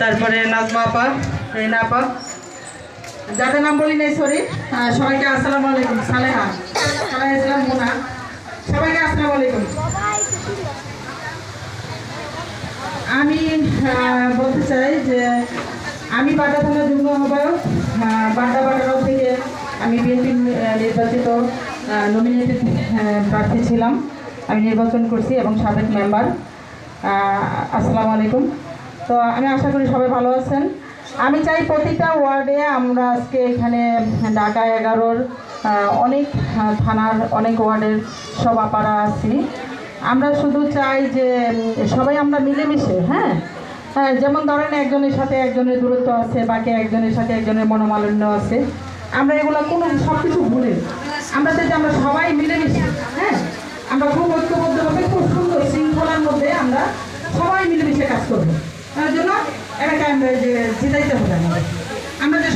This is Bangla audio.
তারপরে নাজমা আপা, রেনা আপা, যাদের নাম বলি নাই সরি, সবাইকে আসসালামু আলাইকুম। সালেহা, সালেহা ইসলাম মোনা, সবাইকে আসসালামু আলাইকুম। আমি বলতে চাই যে আমি বাড্ডা থানা যুগ্ম আহ্বায়ক, বাড্ডা থেকে আমি বিএনপি নির্বাচিত নমিনেটেড প্রার্থী ছিলাম। আমি নির্বাচন করছি এবং সাবেক মেম্বার। আসসালামু আলাইকুম। তো আমি আশা করি সবাই ভালো আছেন। আমি চাই প্রতিটা ওয়ার্ডে আমরা আজকে এখানে ঢাকা 11-র অনেক থানার অনেক ওয়ার্ডের সব আপারা আছি। আমরা শুধু চাই যে সবাই আমরা মিলেমিশে, হ্যাঁ, যেমন ধরেন একজনের সাথে একজনের দূরত্ব আছে, বাকি একজনের সাথে একজনের মনোমালিন্য আছে, আমরা এগুলো কোনো সব কিছু ভুলে আমরা চাই যে আমরা সবাই মিলেমিশে, হ্যাঁ, আমরা খুব ঐক্যবদ্ধভাবে খুব সুন্দর শৃঙ্খলার মধ্যে আমরা সবাই মিলেমিশে কাজ করবো। তার জন্য এটাকে আমরা যে জিতাইতে হবে আমাদের। আমরা যে